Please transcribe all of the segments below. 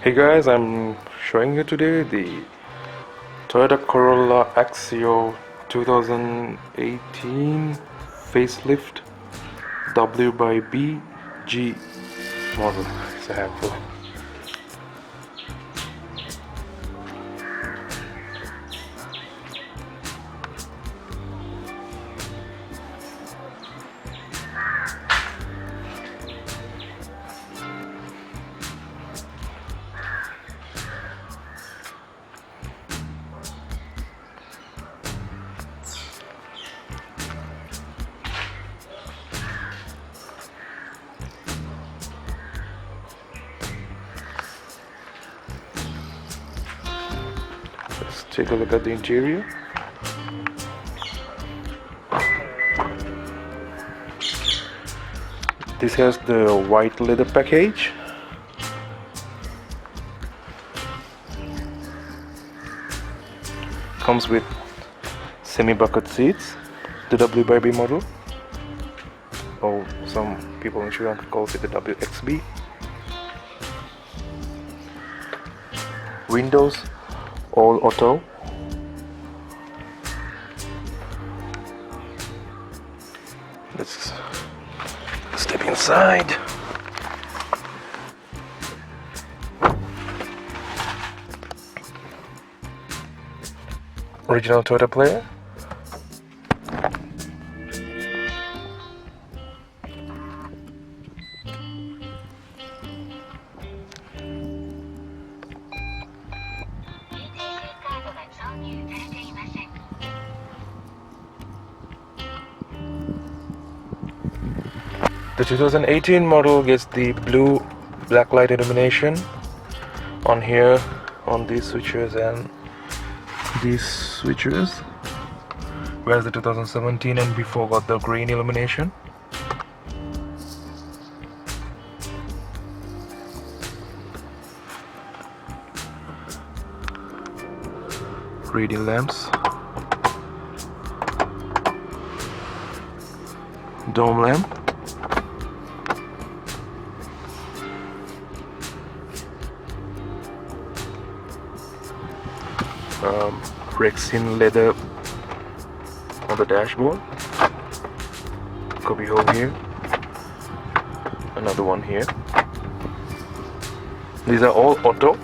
Hey guys, I'm showing you today the Toyota Corolla Axio 2018 facelift WxB G model. It's a handful. Let's take a look at the interior. This has the white leather package. Comes with semi-bucket seats, the WxB model, or some people in Sri Lanka calls it the WxB. Windows all auto. Let's step inside. Original Toyota player. The 2018 model gets the blue black light illumination on here, on these switches and these switches, whereas the 2017 and before got the green illumination. Radial lamps, dome lamp, Rexin leather on the dashboard, cubby hole here, another one here. These are all auto.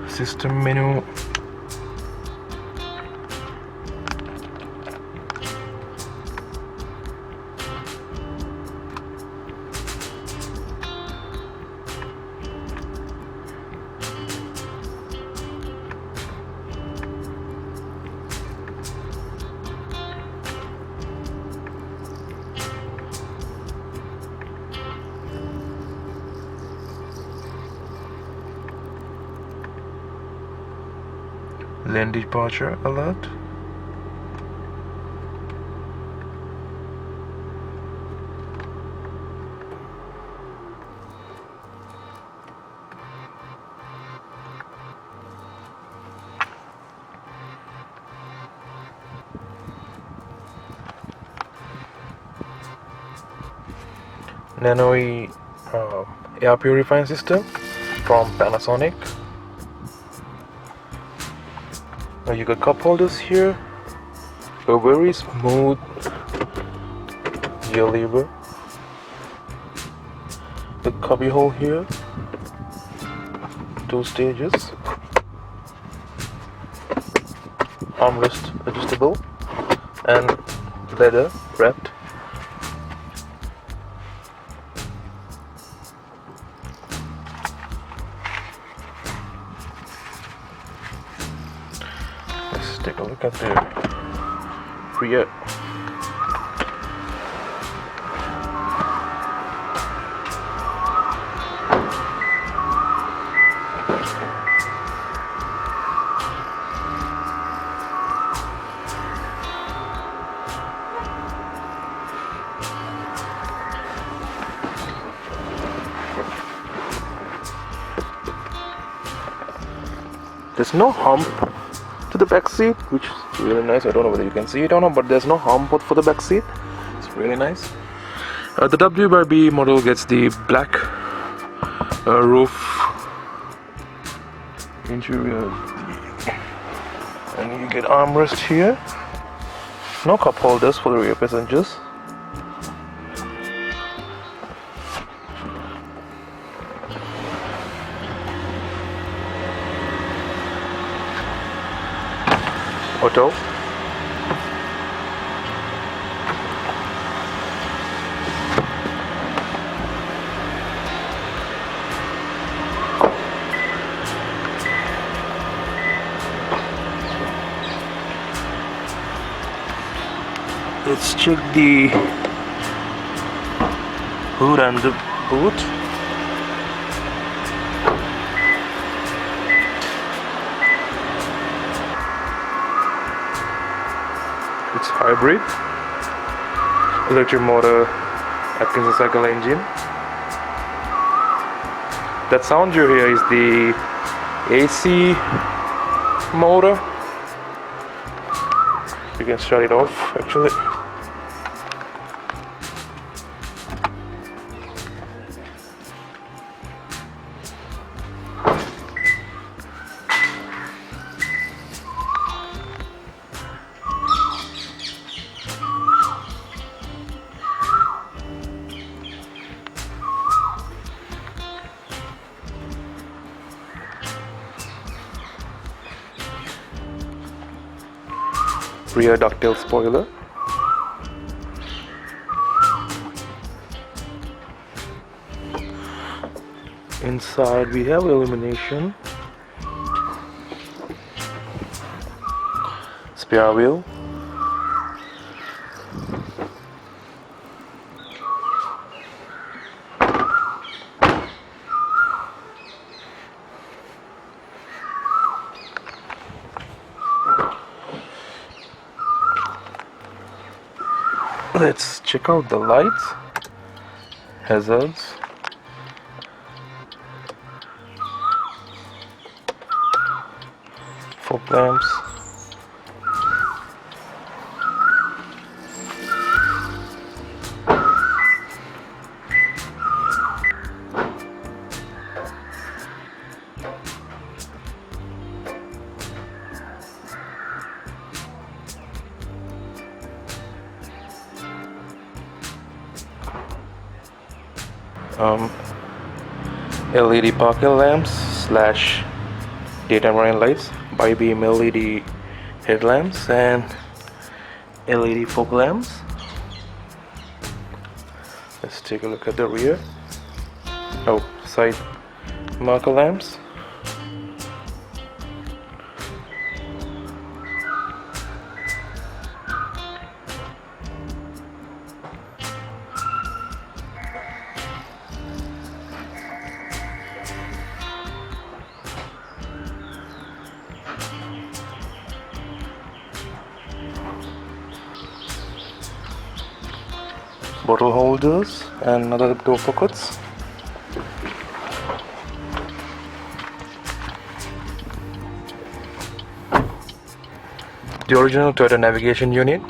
System menu. Lane departure alert. Nano air purifying system from Panasonic. Now you got cup holders here, a very smooth gear lever, the cubby hole here, 2 stages, armrest adjustable and leather wrapped. Let's take a look at the rear. There's no hump to the back seat, which is really nice. I don't know whether you can see it or not, but there's no hump for the back seat. really nice. The WxB model gets the black roof interior, and you get armrest here. No cup holders for the rear passengers. Auto. Let's check the hood and the boot. It's hybrid, electric motor, Atkinson cycle engine. That sound you hear is the AC motor. You can shut it off actually. Rear ducktail spoiler. Inside we have illumination, spare wheel, let's check out the lights, hazards, fog lamps, LED parking lamps slash daytime running lights, bi-beam LED headlamps and LED fog lamps. Let's take a look at the rear. Oh, side marker lamps. Bottle holders and other door pockets. The original Toyota navigation unit.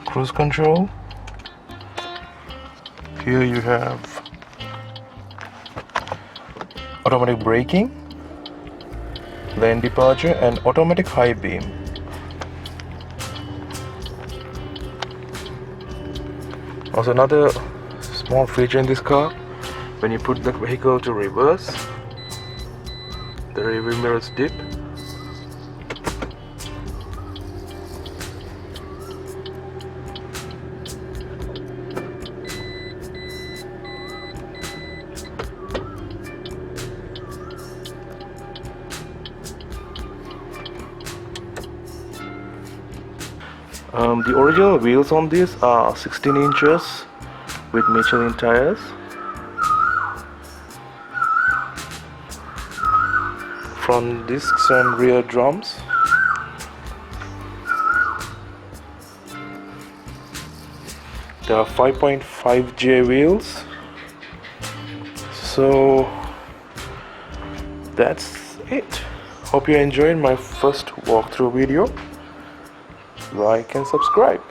Cruise control. Here you have automatic braking, lane departure and automatic high beam. Also another small feature in this car, when you put the vehicle to reverse, the rear mirrors dip. The original wheels on this are 16 inches with Michelin tires. Front discs and rear drums. There are 5.5J wheels. So that's it. Hope you enjoyed my first walkthrough video. Like and subscribe.